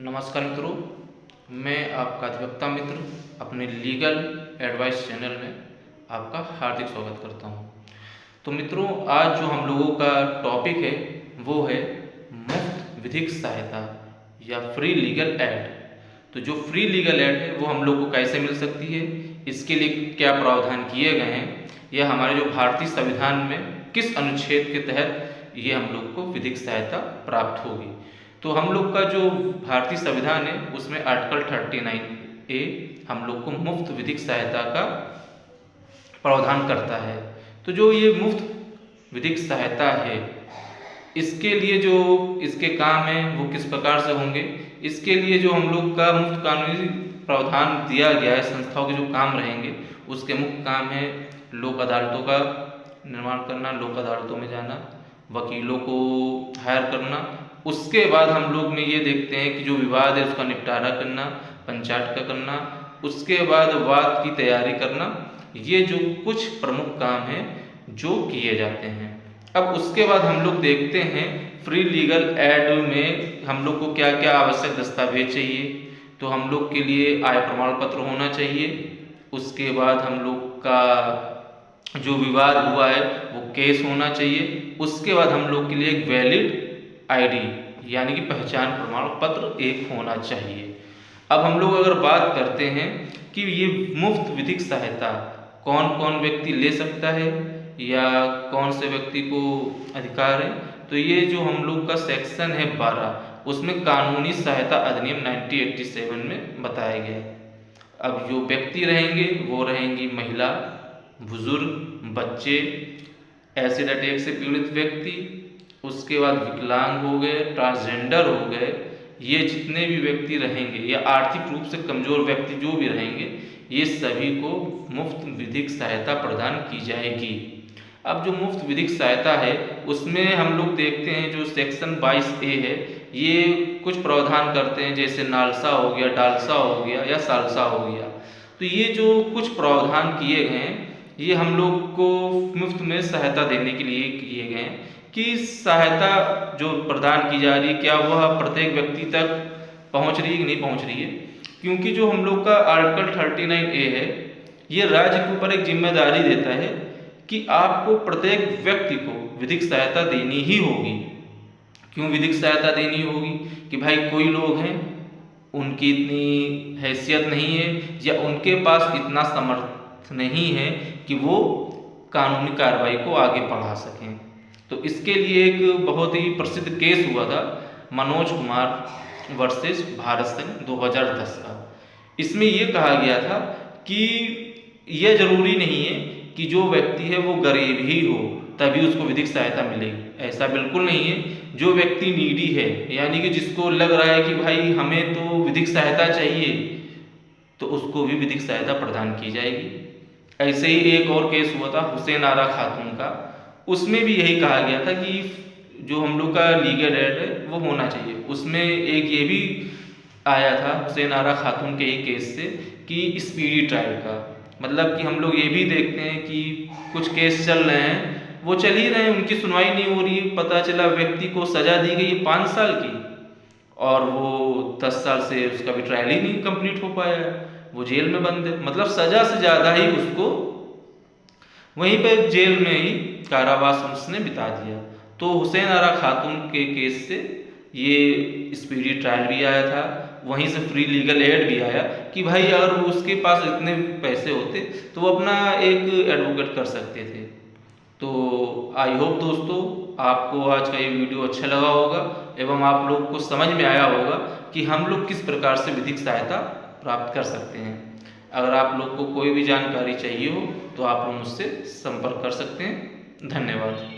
नमस्कार मित्रों, मैं आपका अधिवक्ता मित्र अपने लीगल एडवाइस चैनल में आपका हार्दिक स्वागत करता हूं। तो मित्रों, आज जो हम लोगों का टॉपिक है वो है मुफ्त विधिक सहायता या फ्री लीगल एड। तो जो फ्री लीगल एड है वो हम लोग को कैसे मिल सकती है, इसके लिए क्या प्रावधान किए गए हैं, या हमारे जो भारतीय संविधान में किस अनुच्छेद के तहत ये हम लोग को विधिक सहायता प्राप्त होगी। तो हम लोग का जो भारतीय संविधान है उसमें आर्टिकल 39A हम लोग को मुफ्त विधिक सहायता का प्रावधान करता है। तो जो ये मुफ्त विधिक सहायता है, इसके लिए जो इसके काम हैं वो किस प्रकार से होंगे, इसके लिए जो हम लोग का मुफ्त कानूनी प्रावधान दिया गया है, संस्थाओं के जो काम रहेंगे उसके मुख्य काम है लोक अदालतों का निर्माण करना, लोक अदालतों में जाना, वकीलों को हायर करना। उसके बाद हम लोग में ये देखते हैं कि जो विवाद है उसका निपटारा करना, पंचायत का करना, उसके बाद वाद की तैयारी करना। ये जो कुछ प्रमुख काम हैं जो किए जाते हैं। अब उसके बाद हम लोग देखते हैं फ्री लीगल एड में हम लोग को क्या क्या आवश्यक दस्तावेज चाहिए। तो हम लोग के लिए आय प्रमाण पत्र होना चाहिए। उसके बाद हम लोग का जो विवाद हुआ है वो केस होना चाहिए। उसके बाद हम लोग के लिए एक वैलिड आईडी यानी कि पहचान प्रमाण पत्र एक होना चाहिए। अब हम लोग अगर बात करते हैं कि ये मुफ्त विधिक सहायता कौन कौन व्यक्ति ले सकता है या कौन से व्यक्ति को अधिकार है, तो ये जो हम लोग का सेक्शन है 12 उसमें कानूनी सहायता अधिनियम 1987 में बताया गया है। अब जो व्यक्ति रहेंगे वो रहेंगी महिला, बुजुर्ग, बच्चे, एसिड अटैक से पीड़ित व्यक्ति, उसके बाद विकलांग हो गए, ट्रांसजेंडर हो गए। ये जितने भी व्यक्ति रहेंगे या आर्थिक रूप से कमजोर व्यक्ति जो भी रहेंगे, ये सभी को मुफ्त विधिक सहायता प्रदान की जाएगी। अब जो मुफ्त विधिक सहायता है उसमें हम लोग देखते हैं जो सेक्शन 22A है, ये कुछ प्रावधान करते हैं, जैसे नालसा हो गया, डालसा हो गया या सालसा हो गया। तो ये जो कुछ प्रावधान किए गए हैं ये हम लोग को मुफ्त में सहायता देने के लिए किए गए हैं कि सहायता जो प्रदान की जा रही है क्या वह प्रत्येक व्यक्ति तक पहुंच रही है कि नहीं पहुंच रही है। क्योंकि जो हम लोग का आर्टिकल 39A है ये राज्य के ऊपर एक जिम्मेदारी देता है कि आपको प्रत्येक व्यक्ति को विधिक सहायता देनी ही होगी। क्यों विधिक सहायता देनी होगी कि भाई कोई लोग हैं उनकी इतनी हैसियत नहीं है या उनके पास इतना समर्थ नहीं है कि वो कानूनी कार्रवाई को आगे बढ़ा सकें। तो इसके लिए एक बहुत ही प्रसिद्ध केस हुआ था मनोज कुमार वर्सेस भारत संघ 2010 का। इसमें यह कहा गया था कि यह जरूरी नहीं है कि जो व्यक्ति है वो गरीब ही हो तभी उसको विधिक सहायता मिलेगी। ऐसा बिल्कुल नहीं है। जो व्यक्ति नीडी है यानी कि जिसको लग रहा है कि भाई हमें तो विधिक सहायता चाहिए, तो उसको भी विधिक सहायता प्रदान की जाएगी। ऐसे ही एक और केस हुआ था हुसैन आरा खातून का। उसमें भी यही कहा गया था कि जो हम लोग का लीगल एड है वो होना चाहिए। उसमें एक ये भी आया था हुसैन आरा खातून के ही केस से कि स्पीडी ट्रायल का, मतलब कि हम लोग ये भी देखते हैं कि कुछ केस चल रहे हैं, वो चल ही रहे हैं, उनकी सुनवाई नहीं हो रही। पता चला व्यक्ति को सजा दी गई 5 साल की और वो 10 साल से उसका भी ट्रायल ही नहीं कंप्लीट हो पाया है, वो जेल में बंद है। मतलब सजा से ज़्यादा ही उसको वहीं पे जेल में ही कारावास उसने बिता दिया। तो हुसैन आरा खातून के केस से ये स्पीडी ट्रायल भी आया था, वहीं से फ्री लीगल एड भी आया कि भाई अगर उसके पास इतने पैसे होते तो वो अपना एक एडवोकेट कर सकते थे। तो आई होप दोस्तों आपको आज का ये वीडियो अच्छा लगा होगा एवं आप लोग को समझ में आया होगा कि हम लोग किस प्रकार से विधिक सहायता प्राप्त कर सकते हैं। अगर आप लोग को कोई भी जानकारी चाहिए हो तो आप लोग मुझसे संपर्क कर सकते हैं। धन्यवाद।